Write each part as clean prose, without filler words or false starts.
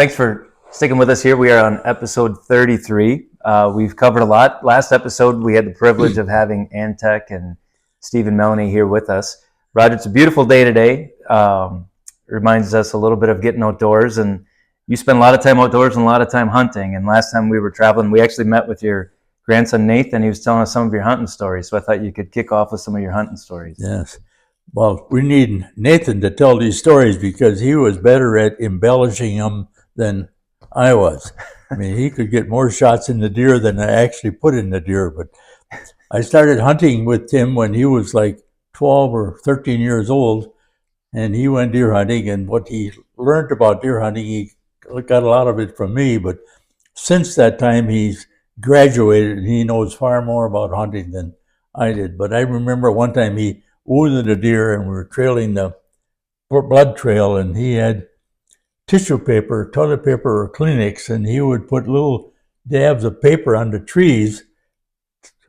Thanks for sticking with us here. We are on episode 33. We've covered a lot. Last episode, we had the privilege of having Antec and Stephen Melanie here with us. Roger, it's a beautiful day today. Reminds us a little bit of getting outdoors, and you spend a lot of time outdoors and a lot of time hunting. And last time we were traveling, we actually met with your grandson Nathan. He was telling us some of your hunting stories, so I thought you could kick off with some of your hunting stories. Yes. Well, we need Nathan to tell these stories because he was better at embellishing them than I was. I mean, he could get more shots in the deer than I actually put in the deer. But I started hunting with him when he was like 12 or 13 years old, and he went deer hunting. And what he learned about deer hunting, he got a lot of it from me. But since that time, he's graduated, and he knows far more about hunting than I did. But I remember one time he wounded a deer, and we were trailing the blood trail, and he had tissue paper, toilet paper, or Kleenex, and he would put little dabs of paper on the trees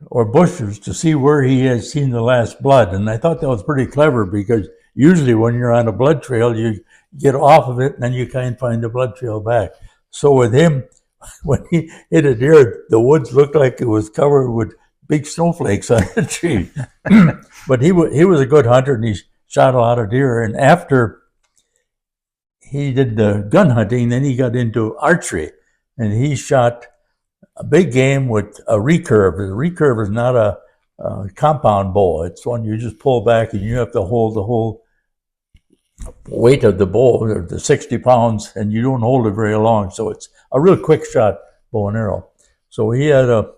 or bushes to see where he had seen the last blood. And I thought that was pretty clever because usually when you're on a blood trail, you get off of it and then you can't find the blood trail back. So with him, when he hit a deer, the woods looked like it was covered with big snowflakes on the tree. But he was a good hunter, and he shot a lot of deer. And after he did the gun hunting, then he got into archery, and he shot a big game with a recurve. A recurve is not a compound bow. It's one you just pull back, and you have to hold the whole weight of the bow, the 60 pounds, and you don't hold it very long. So it's a real quick shot bow and arrow. So he had a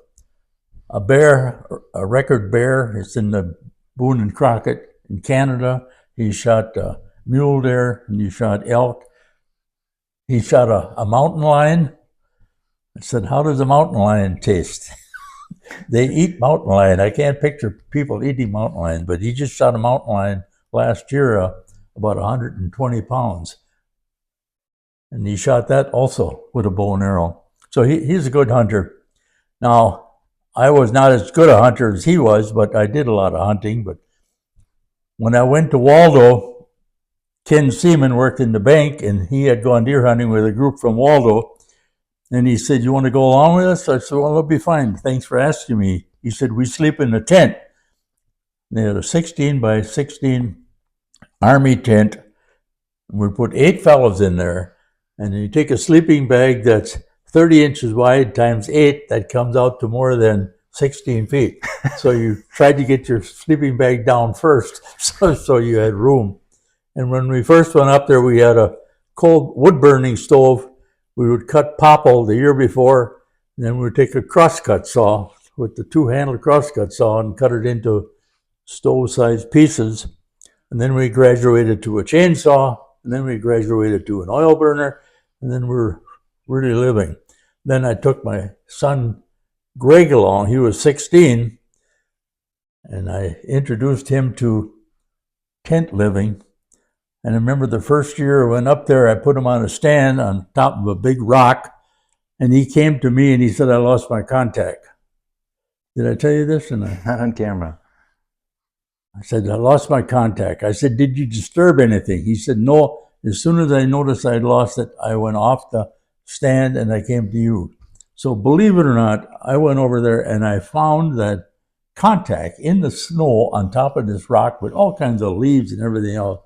bear, a record bear. It's in the Boone and Crockett in Canada. He shot mule deer, and he shot elk. He shot a mountain lion. I said, how does a mountain lion taste? They eat mountain lion. I can't picture people eating mountain lion, but he just shot a mountain lion last year, about 120 pounds. And he shot that also with a bow and arrow. So he's a good hunter. Now, I was not as good a hunter as he was, but I did a lot of hunting. But when I went to Waldo, Ken Seaman worked in the bank, and he had gone deer hunting with a group from Waldo. And he said, you want to go along with us? I said, well, it'll be fine. Thanks for asking me. He said, we sleep in a tent. They had a 16 by 16 army tent. We put 8 fellows in there. And you take a sleeping bag that's 30 inches wide times 8, that comes out to more than 16 feet. So you tried to get your sleeping bag down first so you had room. And when we first went up there, we had a cold wood-burning stove. We would cut popple the year before, and then we would take a crosscut saw with the 2-handled crosscut saw and cut it into stove-sized pieces. And then we graduated to a chainsaw, and then we graduated to an oil burner, and then we're really living. Then I took my son Greg along. He was 16, and I introduced him to tent living. And I remember the first year I went up there, I put him on a stand on top of a big rock, and he came to me and he said, I lost my contact. Did I tell you this? Not on camera. I said, I lost my contact. I said, did you disturb anything? He said, no. As soon as I noticed I'd lost it, I went off the stand and I came to you. So believe it or not, I went over there and I found that contact in the snow on top of this rock with all kinds of leaves and everything else.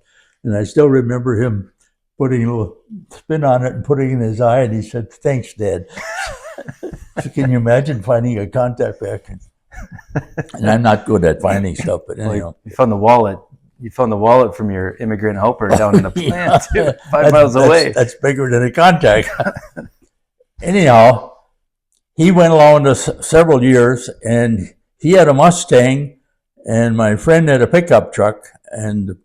And I still remember him putting a little spin on it and putting it in his eye, and he said, thanks, Dad. So can you imagine finding a contact back? And I'm not good at finding stuff, but anyhow. Well, you found the wallet. You found the wallet from your immigrant helper down in the plant, too, 5 miles away. That's bigger than a contact. Anyhow, he went along to several years, and he had a Mustang, and my friend had a pickup truck, and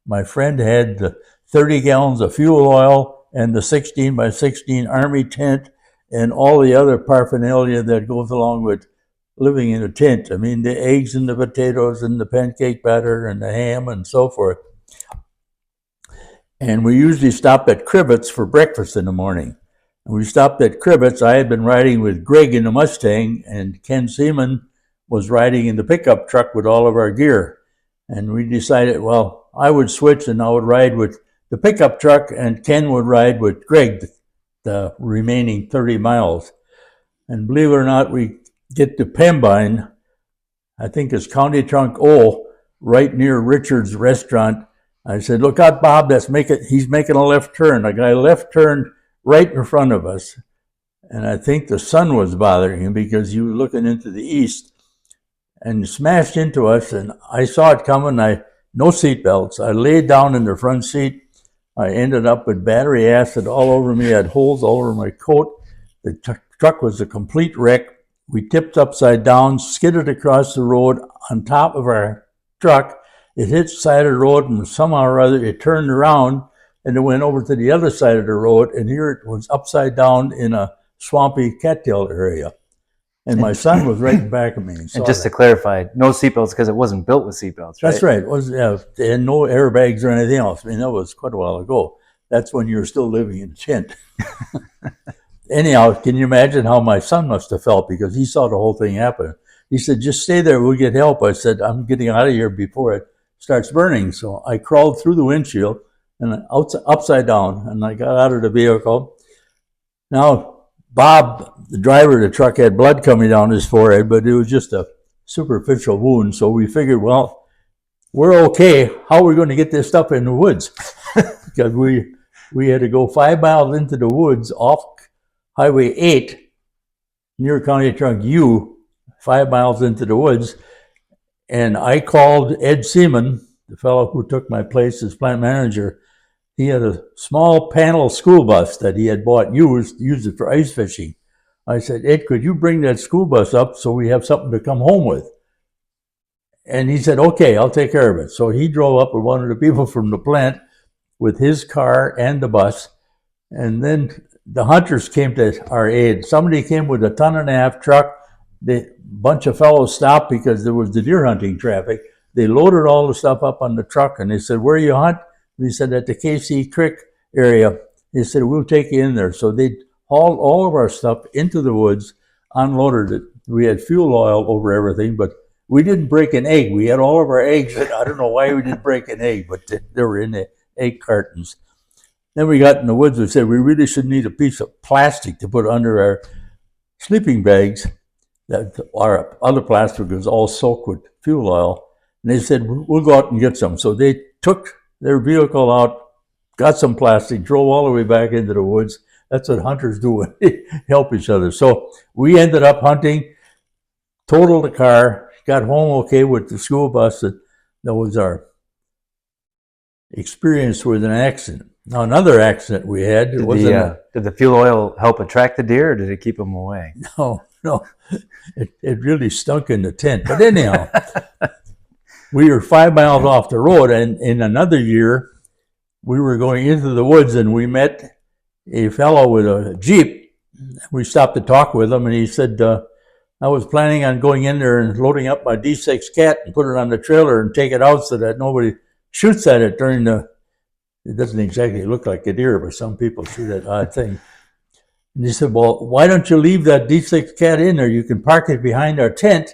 my friend had the 30 gallons of fuel oil and the 16 by 16 army tent and all the other paraphernalia that goes along with living in a tent. I mean, the eggs and the potatoes and the pancake batter and the ham and so forth. And we usually stopped at Krivet's for breakfast in the morning. And we stopped at Krivet's. I had been riding with Greg in the Mustang, and Ken Seaman was riding in the pickup truck with all of our gear. And we decided, well, I would switch and I would ride with the pickup truck and Ken would ride with Greg, the remaining 30 miles. And believe it or not, we get to Pembine, I think it's County Trunk O, right near Richard's restaurant. I said, look out, Bob, he's making a left turn. A guy left turned right in front of us. And I think the sun was bothering him because he was looking into the east and smashed into us. And I saw it coming. No seatbelts. I laid down in the front seat. I ended up with battery acid all over me. I had holes all over my coat. The truck was a complete wreck. We tipped upside down, skidded across the road on top of our truck. It hit the side of the road, and somehow or other it turned around and it went over to the other side of the road, and here it was upside down in a swampy cattail area. And my son was right in back of me. And just to clarify, no seatbelts because it wasn't built with seatbelts, right? That's right. It was, they had no airbags or anything else. I mean, that was quite a while ago. That's when you were still living in a tent. Anyhow, can you imagine how my son must have felt, because he saw the whole thing happen. He said, just stay there, we'll get help. I said, I'm getting out of here before it starts burning. So I crawled through the windshield and upside down, and I got out of the vehicle. Now, Bob, the driver of the truck, had blood coming down his forehead, but it was just a superficial wound. So we figured, well, we're okay. How are we going to get this stuff in the woods? Because we had to go 5 miles into the woods off Highway 8 near County Trunk U, 5 miles into the woods. And I called Ed Seaman, the fellow who took my place as plant manager. He had a small panel school bus that he had bought used it for ice fishing. I said, Ed, could you bring that school bus up so we have something to come home with? And he said, okay, I'll take care of it. So he drove up with one of the people from the plant with his car and the bus. And then the hunters came to our aid. Somebody came with a 1.5 ton truck. The bunch of fellows stopped because there was the deer hunting traffic. They loaded all the stuff up on the truck, and they said, where you hunt? We said, at the KC Creek area. They said, we'll take you in there. So they hauled all of our stuff into the woods, unloaded it. We had fuel oil over everything, but we didn't break an egg. We had all of our eggs. I don't know why we didn't break an egg, but they were in the egg cartons. Then we got in the woods. We said, we really should need a piece of plastic to put under our sleeping bags. That our other plastic was all soaked with fuel oil. And they said, we'll go out and get some. So they took their vehicle out, got some plastic, drove all the way back into the woods. That's what hunters do when they help each other. So we ended up hunting, totaled the car, got home okay with the school bus. That was our experience with an accident. Now, another accident we had. Did the fuel oil help attract the deer, or did it keep them away? No. It really stunk in the tent. But anyhow, we were 5 miles off the road, and in another year, we were going into the woods, and we met a fellow with a Jeep. We stopped to talk with him, and he said, I was planning on going in there and loading up my D6 Cat and put it on the trailer and take it out so that nobody shoots at it during it doesn't exactly look like a deer, but some people shoot that odd thing. And he said, well, why don't you leave that D6 Cat in there? You can park it behind our tent,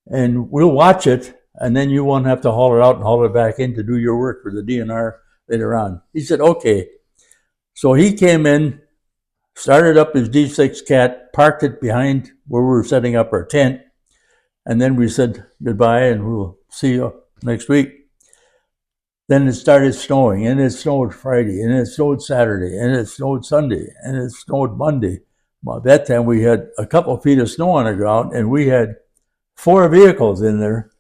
and we'll watch it, and then you won't have to haul it out and haul it back in to do your work for the DNR later on. He said, okay. So he came in, started up his D6 Cat, parked it behind where we were setting up our tent, and then we said goodbye, and we'll see you next week. Then it started snowing, and it snowed Friday, and it snowed Saturday, and it snowed Sunday, and it snowed Monday. Well, at that time, we had a couple of feet of snow on the ground, and we had 4 vehicles in there,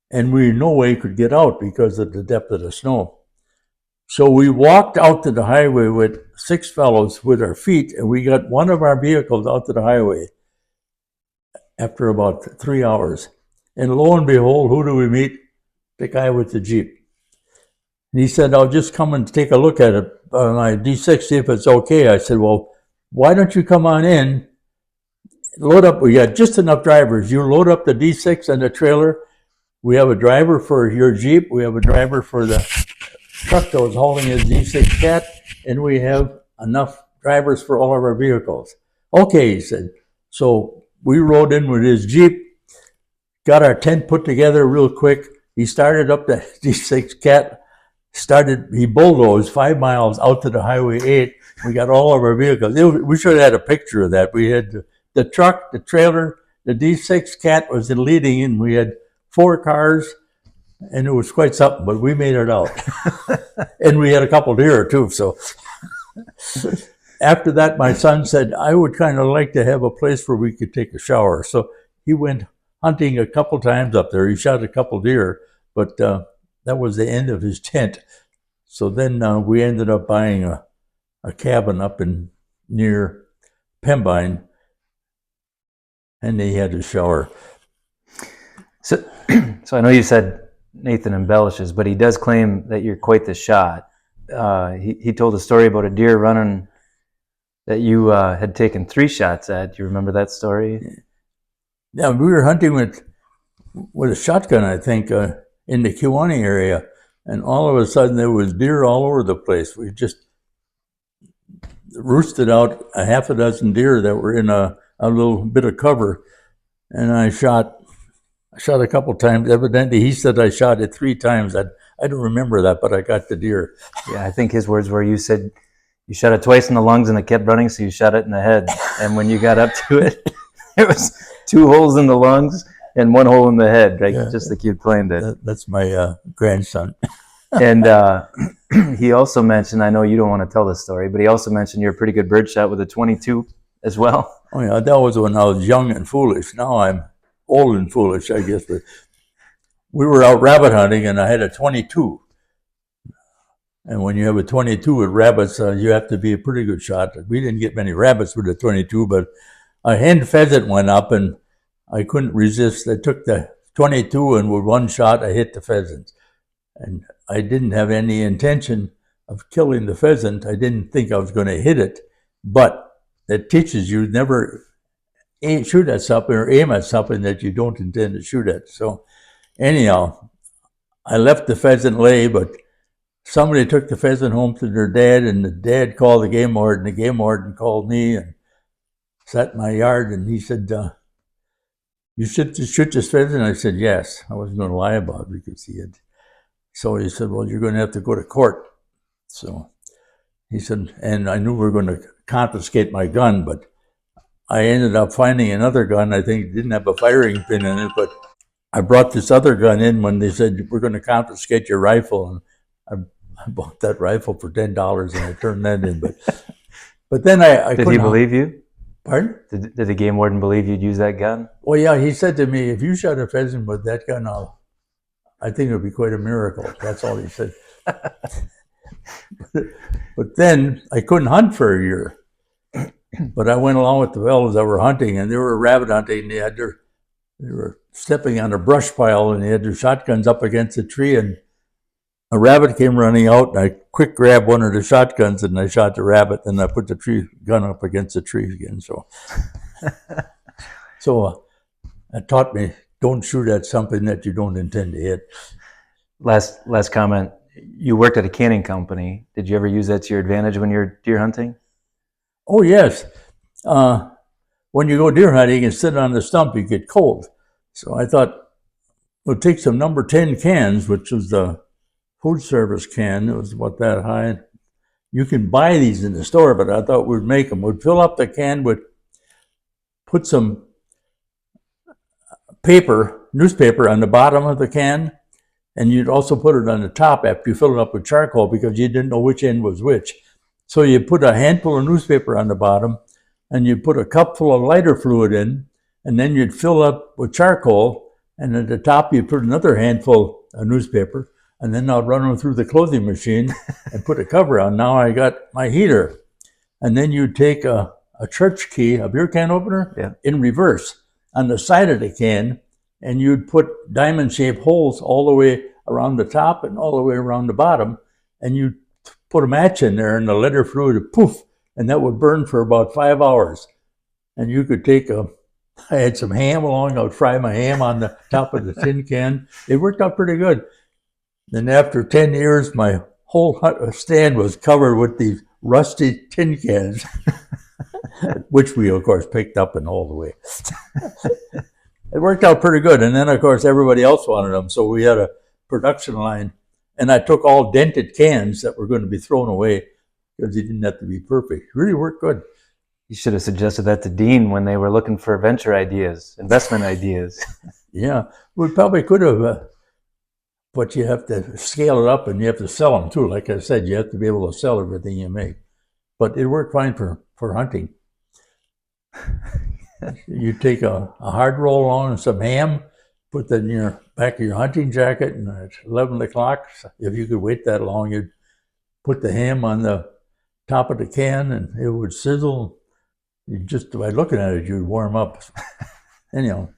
and we no way could get out because of the depth of the snow. So we walked out to the highway with 6 fellows with our feet, and we got one of our vehicles out to the highway after about 3 hours. And lo and behold, who do we meet? The guy with the Jeep. And he said, I'll just come and take a look at it on my D6, see if it's okay. I said, well, why don't you come on in, load up, we got just enough drivers. You load up the D6 and the trailer. We have a driver for your Jeep. We have a driver for the truck that was hauling his D6 Cat. And we have enough drivers for all of our vehicles. Okay, he said. So we rode in with his Jeep, got our tent put together real quick. He started up the D6 Cat. he bulldozed 5 miles out to the Highway 8. We got all of our vehicles. We should have had a picture of that. We had the truck, the trailer, the D6 Cat was leading, and we had 4 cars, and it was quite something, but we made it out. And we had a couple deer too, so. After that, my son said, I would kind of like to have a place where we could take a shower. So he went hunting a couple times up there. He shot a couple deer, but that was the end of his tent. So then we ended up buying a cabin up near Pembine, and they had a shower. So I know you said Nathan embellishes, but he does claim that you're quite the shot. He told a story about a deer running that you had taken 3 shots at. Do you remember that story? Yeah, we were hunting with a shotgun, I think, in the Kewanee area, and all of a sudden there was deer all over the place. We just roosted out a half a dozen deer that were in a little bit of cover, and I shot a couple times. Evidently, he said I shot it 3 times. I don't remember that, but I got the deer. Yeah, I think his words were, you said you shot it twice in the lungs and it kept running, so you shot it in the head. And when you got up to it, there was 2 holes in the lungs and 1 hole in the head, right? Yeah, just like you claimed it. That's my grandson. And he also mentioned, I know you don't want to tell this story, but he also mentioned you're a pretty good bird shot with a 22 as well. Oh yeah, that was when I was young and foolish. Now I'm old and foolish, I guess. But we were out rabbit hunting, and I had a 22. And when you have a 22 with rabbits, you have to be a pretty good shot. We didn't get many rabbits with a 22, but a hen pheasant went up, and I couldn't resist. I took the 22, and with 1 shot, I hit the pheasant. And I didn't have any intention of killing the pheasant. I didn't think I was going to hit it, but it teaches you never shoot at something or aim at something that you don't intend to shoot at. So anyhow, I left the pheasant lay, but somebody took the pheasant home to their dad, and the dad called the game warden. The game warden called me and sat in my yard, and he said, you should shoot this pheasant? I said, yes. I wasn't going to lie about it because he had. So he said, well, you're going to have to go to court. So he said, and I knew we were going to confiscate my gun, but I ended up finding another gun. I think it didn't have a firing pin in it, but I brought this other gun in when they said, we're going to confiscate your rifle. And I bought that rifle for $10 and I turned that in. But then I Did he believe you? Pardon? Did the game warden believe you'd use that gun? Well, yeah, he said to me, if you shot a pheasant with that gun, I think it would be quite a miracle. That's all he said. But then I couldn't hunt for a year. But I went along with the fellows that were hunting, and they were rabbit hunting. They were stepping on a brush pile, and they had their shotguns up against a tree, and a rabbit came running out, and I quick grabbed one of the shotguns, and I shot the rabbit, and I put the gun up against the tree again. So it taught me, don't shoot at something that you don't intend to hit. Last comment. You worked at a canning company. Did you ever use that to your advantage when you're deer hunting? Oh, yes. When you go deer hunting and sit on the stump, you get cold. So I thought, we'll take some number 10 cans, which was the food service can. It was about that high. You can buy these in the store, but I thought we'd make them. We'd fill up the can with, put some newspaper on the bottom of the can, and you'd also put it on the top after you fill it up with charcoal because you didn't know which end was which. So you put a handful of newspaper on the bottom, and you put a cup full of lighter fluid in, and then you'd fill up with charcoal, and at the top you'd put another handful of newspaper, and then I'd run them through the clothing machine and put a cover on. Now I got my heater. And then you'd take a church key, a beer can opener, in reverse on the side of the can, and you'd put diamond-shaped holes all the way around the top and all the way around the bottom, and you'd put a match in there, and the lighter fluid would poof, and that would burn for about 5 hours. And you could take I had some ham along, I would fry my ham on the top of the tin can. It worked out pretty good. Then after 10 years, my whole stand was covered with these rusty tin cans, which we, of course, picked up and hauled away. It worked out pretty good. And then, of course, everybody else wanted them. So we had a production line, And I took all dented cans that were going to be thrown away because they didn't have to be perfect. It really worked good. You should have suggested that to Dean when they were looking for venture ideas, investment ideas. Yeah, we probably could have, but you have to scale it up and you have to sell them too. Like I said, you have to be able to sell everything you make. But it worked fine for hunting. You take a hard roll on and some ham, put that in your back of your hunting jacket, and at 11 o'clock, if you could wait that long, you'd put the ham on the top of the can and it would sizzle. You just, by looking at it, you'd warm up. Anyhow,